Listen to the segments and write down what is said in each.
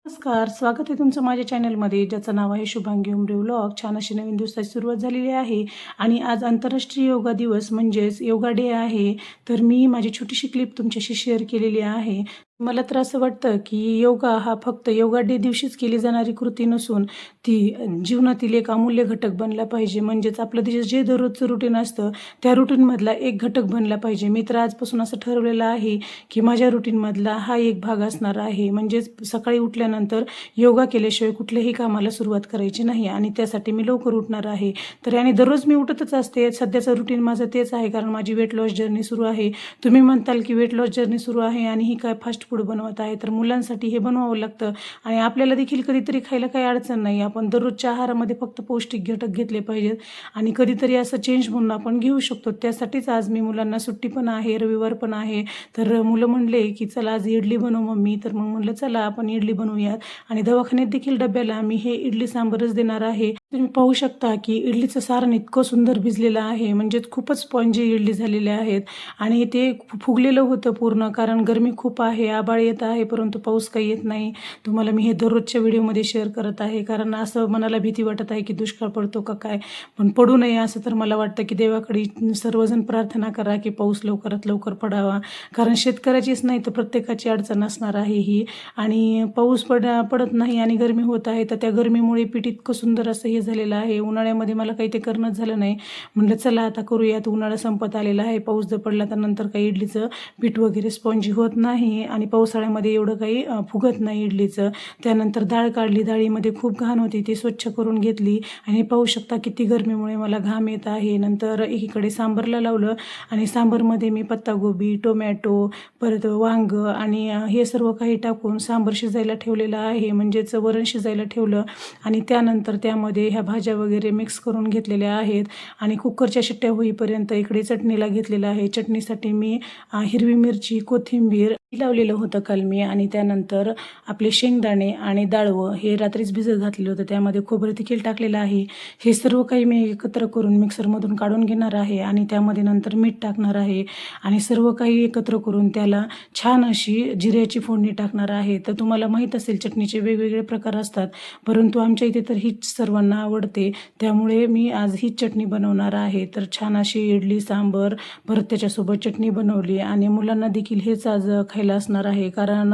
नमस्कार, स्वागत आहे तुमचं माझ्या चॅनलमध्ये, ज्याचं नाव आहे शुभांगी उमरे व्लॉग. छान अशी नवीन दिवसाची सुरुवात झालेली आहे आणि आज आंतरराष्ट्रीय योगा दिवस म्हणजेच योगा डे आहे. तर मी माझी छोटीशी क्लिप तुमच्याशी शेअर केलेली आहे. मला तर असं वाटतं की योगा हा फक्त योगा डे दिवशीच केली जाणारी कृती नसून ती जीवनातील एक अमूल्य घटक बनला पाहिजे. म्हणजेच आपलं जे दररोजचं रुटीन असतं त्या रुटीनमधला एक घटक बनला पाहिजे. मी तर आजपासून असं ठरवलेलं आहे की माझ्या रुटीनमधला हा एक भाग असणार आहे. म्हणजेच सकाळी उठल्यानंतर योगा केल्याशिवाय कुठल्याही कामाला सुरुवात करायची नाही आणि त्यासाठी मी लवकर उठणार आहे. तर आणि दररोज मी उठतच असते. सध्याचं रुटीन माझं तेच आहे, कारण माझी वेट लॉस जर्नी सुरू आहे. तुम्ही म्हणताल की वेट लॉस जर्नी सुरू आहे आणि ही काय फास्ट फूड बनवत आहे, तर मुलांसाठी हे बनवावं लागतं आणि आपल्याला देखील कधीतरी खायला काही अडचण नाही. आपण दररोजच्या आहारामध्ये फक्त पौष्टिक घटक घेतले पाहिजेत आणि कधीतरी असं चेंज म्हणून आपण घेऊ शकतो. त्यासाठीच आज मी मुलांना सुट्टी पण आहे, रविवार पण आहे. तर मुलं म्हणले की चला आज इडली बनव मम्मी. तर मग म्हणलं चला आपण इडली बनवूयात आणि दवाखान्यात देखील डब्याला मी हे इडली सांबरच देणार आहे. तुम्ही पाहू शकता की इडलीचं सारण इतकं सुंदर भिजलेलं आहे, म्हणजेच खूपच स्पॉन्जी इडली झालेले आहेत आणि ते फुगलेलं होतं पूर्ण, कारण गरमी खूप आहे, आभाळ येत आहे परंतु पाऊस काही येत नाही. तुम्हाला मी हे दररोजच्या व्हिडिओमध्ये शेअर करत आहे, कारण असं मनाला भीती वाटत आहे की दुष्काळ पडतो का काय, पण पडू नये असं तर मला वाटतं की देवाकडे सर्वजण प्रार्थना करा की पाऊस लवकरात लवकर पडावा, कारण शेतकऱ्याचीच नाही तर प्रत्येकाची अडचण असणार आहे ही. आणि पाऊस पडत नाही आणि गरमी होत आहे, तर त्या गरमीमुळे पीठ इतकं सुंदर असं हे झालेलं आहे. उन्हाळ्यामध्ये मला काही ते करणंच झालं नाही. म्हटलं चला आता करूयात, उन्हाळा संपत आलेला आहे, पाऊस जर पडला तर नंतर काही इडलीचं पीठ वगैरे स्पॉन्जी होत नाही आणि पावसाळ्यामध्ये एवढं काही फुगत नाही इडलीचं. त्यानंतर डाळ काढली, डाळीमध्ये खूप घाण होती, ती स्वच्छ करून घेतली आणि पाहू शकता किती गरमीमुळे मला घाम येत आहे. नंतर एकीकडे सांबरला लावलं आणि सांबरमध्ये मी पत्तागोबी, टोमॅटो, परत वांगं आणि हे सर्व काही टाकून सांबर शिजायला ठेवलेलं आहे, म्हणजेच वरण शिजायला ठेवलं आणि त्यानंतर त्यामध्ये ह्या भाज्या वगैरे मिक्स करून घेतलेल्या आहेत आणि कुकरच्या शिट्ट्या होईपर्यंत इकडे चटणीला घेतलेलं आहे. चटणीसाठी मी हिरवी मिरची, कोथिंबीर लावलेलं होतं काल मी आणि त्यानंतर आपले शेंगदाणे आणि डाळवं हे रात्रीच भिजत घातलेलं होतं, त्यामध्ये खोबरं देखील टाकलेलं आहे. हे सर्व काही मी एकत्र करून मिक्सरमधून काढून घेणार आहे आणि त्यामध्ये नंतर मीठ टाकणार आहे आणि सर्व काही एकत्र करून त्याला छान अशी जिऱ्याची फोडणी टाकणार आहे. तर तुम्हाला माहीत असेल चटणीचे वेगवेगळे प्रकार असतात, परंतु आमच्या इथे तर हीच सर्वांना आवडते, त्यामुळे मी आज हीच चटणी बनवणार आहे. तर छान अशी इडली सांबर परत त्याच्यासोबत चटणी बनवली आणि मुलांना देखील हेच आज खायला असणार आहे, कारण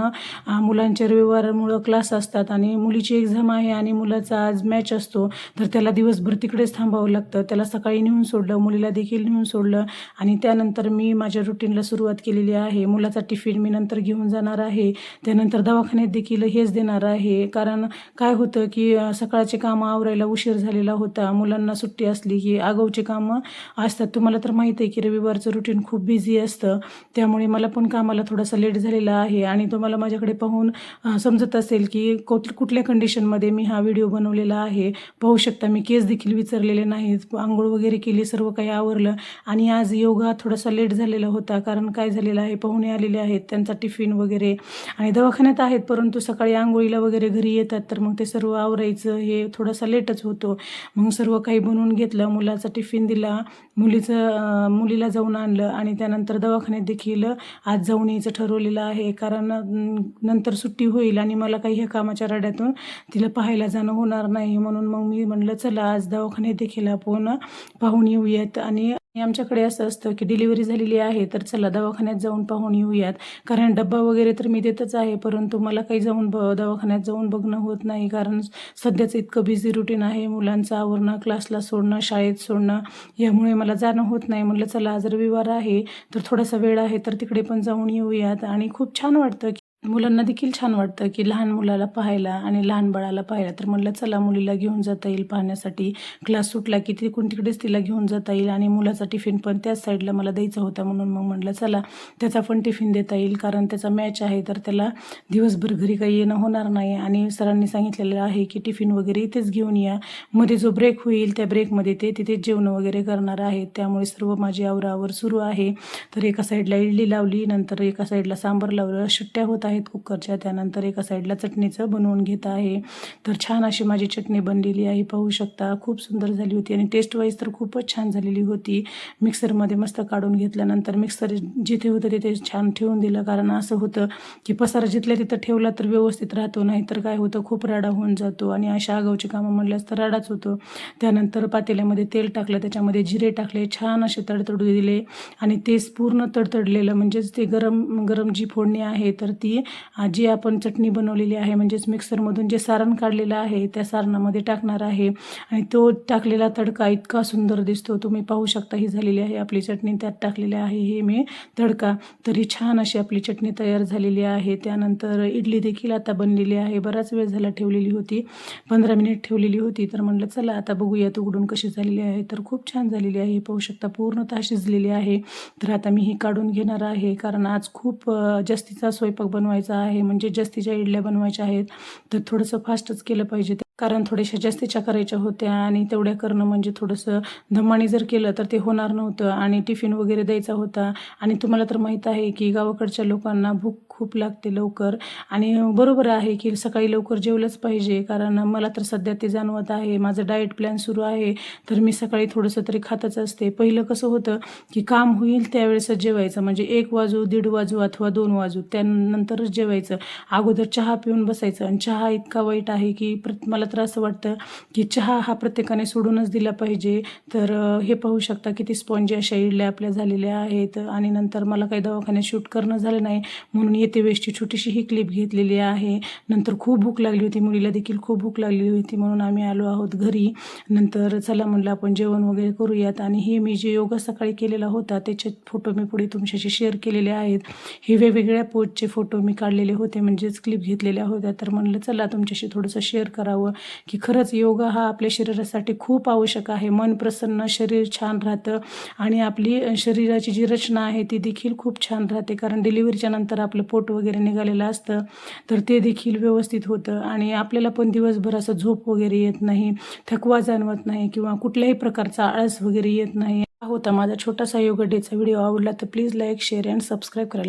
मुलांच्या रविवारमुळं क्लास असतात आणि मुलीची एक्झाम आहे आणि मुलाचा आज मॅच असतो, तर त्याला दिवसभर तिकडेच थांबावं लागतं. त्याला सकाळी नेऊन सोडलं, मुलीला देखील नेऊन सोडलं आणि त्यानंतर मी माझ्या रुटीनला सुरुवात केलेली आहे. मुलाचा टिफिन मी नंतर घेऊन जाणार आहे, त्यानंतर दवाखान्यात देखील हेच देणार आहे, कारण काय होतं की सकाळचे कामं आवरायला उशीर झालेला होता. मुलांना सुट्टी असली की आगाऊची कामं असतात. तुम्हाला तर माहीत आहे की रविवारचं रुटीन खूप बिझी असतं, त्यामुळे मला पण कामाला थोडासा लेट झालेला आहे आणि तुम्हाला माझ्याकडे पाहून समजत असेल की कुठल्या कंडिशनमध्ये मी हा व्हिडिओ बनवलेला आहे. पाहू शकता मी केस देखील विचारलेले नाहीत, आंघोळ वगैरे केली, सर्व काही आवरलं आणि आज योगा थोडासा लेट झालेला होता, कारण काय झालेलं आहे, पाहुणे आलेले आहेत, त्यांचा टिफिन वगैरे आणि दवाखान्यात आहेत, परंतु सकाळी आंघोळीला वगैरे घरी येतात, तर मग ते सर्व आवरायचं हे थोडासा लेटच होतो. मग सर्व काही बनवून घेतलं, मुलाचा टिफिन दिला, मुलीला जाऊन आणलं आणि त्यानंतर दवाखान्यात देखील आज जाऊन यायचं ठरवलेलं आहे, कारण नंतर सुट्टी होईल आणि मला काही ह्या कामाच्या रड्यातून तिला पाहायला जाणं होणार नाही. म्हणून मग मी म्हणलं चला आज दवाखान्यात देखील आपण पाहून येऊयात आणि आमच्याकडे असं असतं की डिलिव्हरी झालेली आहे तर चला दवाखान्यात जाऊन पाहून येऊयात, कारण डब्बा वगैरे तर मी देतच आहे, परंतु मला काही दवाखान्यात जाऊन बघणं होत नाही, कारण सध्याचं इतकं बिझी रुटीन आहे, मुलांचं आवरणं, क्लासला सोडणं, शाळेत सोडणं, यामुळे मला जाणं होत नाही. म्हटलं चला आज रविवार आहे तर थोडासा वेळ आहे तर तिकडे पण जाऊन येऊयात आणि खूप छान वाटतं. मुलांना देखील छान वाटतं की लहान मुलाला पाहायला आणि लहान बाळाला पाहायला, तर म्हटलं चला मुलीला घेऊन जाता येईल पाहण्यासाठी, क्लास सुटला की तिकडेच तिला घेऊन जाता येईल आणि मुलाचा टिफिन पण त्याच साईडला मला द्यायचा होता, म्हणून मग म्हटलं चला त्याचा पण टिफिन देता येईल, कारण त्याचा मॅच आहे तर त्याला दिवसभर घरी काही येणं होणार नाही आणि सरांनी सांगितलेलं आहे की टिफिन वगैरे इथेच घेऊन या, मध्ये जो ब्रेक होईल त्या ब्रेकमध्ये ते तिथेच जेवण वगैरे करणार आहेत, त्यामुळे सर्व माझी आवराआवर सुरू आहे. तर एका साईडला इडली लावली, नंतर एका साईडला सांबर लावलं, सुट्ट्या होत आहेत कुकरच्या. त्यानंतर एका साईडला चटणीचं बनवून घेत आहे. तर छान अशी माझी चटणी बनलेली आहे, पाहू शकता. खूप सुंदर झाली होती आणि टेस्ट वाईज तर खूपच छान झालेली होती. मिक्सरमध्ये मस्त काढून घेतल्यानंतर मिक्सर जिथे होतं तिथे छान ठेवून दिलं, कारण असं होतं की पसारा जिथल्या तिथं ठेवला तर व्यवस्थित राहतो, नाही तर काय होतं खूप राडा होऊन जातो आणि अशा आगाऊची कामं म्हणल्यास तर राडाच होतो. त्यानंतर पातेल्यामध्ये तेल टाकलं, त्याच्यामध्ये जिरे टाकले, छान असे तडतडू दिले आणि तेच पूर्ण तडतडलेलं म्हणजेच ते गरम गरम जी फोडणी आहे तर ती जी आपण चटणी बनवलेली आहे म्हणजेच मिक्सरमधून जे सारण काढलेलं आहे त्या सारणामध्ये टाकणार आहे आणि तो टाकलेला तडका इतका सुंदर दिसतो. तुम्ही पाहू शकता ही झालेली आहे आपली चटणी, त्यात टाकलेली आहे हे मी तडका. तरी छान अशी आपली चटणी तयार झालेली आहे. त्यानंतर इडली देखील आता बनलेली आहे. बराच वेळ झाला ठेवलेली होती, 15 मिनिट ठेवलेली होती. तर म्हटलं चला आता बघूयात उघडून कशी झालेली आहे. तर खूप छान झालेली आहे, पाहू शकता पूर्णतः शिजलेली आहे. तर आता मी ही काढून घेणार आहे, कारण आज खूप जास्तीचा स्वयंपाक बनवायचा आहे, म्हणजे जास्तीच्या इडल्या बनवायच्या आहेत. तर थोडंसं फास्टच केलं पाहिजे, कारण थोड्याशा जास्तीच्या करायच्या होत्या आणि तेवढ्या करणं म्हणजे थोडंसं धमानी जर केलं तर ते होणार नव्हतं आणि टिफिन वगैरे द्यायचा होता. आणि तुम्हाला तर माहीत आहे की गावाकडच्या लोकांना भूक खूप लागते लवकर, आणि बरोबर आहे की सकाळी लवकर जेवलंच पाहिजे, कारण मला तर सध्या ते जाणवत आहे. माझं डाएट प्लॅन सुरू आहे, तर मी सकाळी थोडंसं तरी खातच असते. पहिलं कसं होतं की काम होईल त्यावेळेसच जेवायचं, म्हणजे 1 वाजू, 1:30 वाजू अथवा 2 वाजू त्यानंतरच जेवायचं. अगोदर चहा पिऊन बसायचं आणि चहा इतका वाईट आहे की मला तर असं वाटतं की चहा हा प्रत्येकाने सोडूनच दिला पाहिजे. तर हे पाहू शकता किती स्पॉन्जी अशा इडल्या आपल्या झालेल्या आहेत. आणि नंतर मला काही दवाखान्यात शूट करणं झालं नाही, म्हणून येते वेळची छोटीशी ही क्लिप घेतलेली आहे. नंतर खूप भूक लागली होती, मुलीला देखील खूप भूक लागलेली होती, म्हणून आम्ही आलो आहोत घरी. नंतर चला म्हणलं आपण जेवण वगैरे करूयात. आणि हे मी जे योगा सकाळी केलेला होता त्याचे फोटो मी पुढे तुमच्याशी शेअर केलेले आहेत. हे वेगवेगळ्या पोजचे फोटो मी काढलेले होते, म्हणजेच क्लिप घेतलेल्या होत्या. तर म्हणलं चला तुमच्याशी थोडंसं शेअर करावं की खरंच योगा हा आपल्या शरीरासाठी खूप आवश्यक आहे. मन प्रसन्न, शरीर छान राहतं आणि आपली शरीराची जी रचना आहे ती देखील खूप छान राहते, कारण डिलिव्हरीच्या नंतर आपलं पोट वगैरे निघालेलं असतं तर ते देखील व्यवस्थित होतं आणि आपल्याला पण दिवसभर असं झोप वगैरे येत नाही, थकवा जाणवत नाही किंवा कुठल्याही प्रकारचा आळस वगैरे येत नाही. हा होता माझा छोटासा योगा डेचा व्हिडिओ. आवडला तर please like, share and subscribe करायला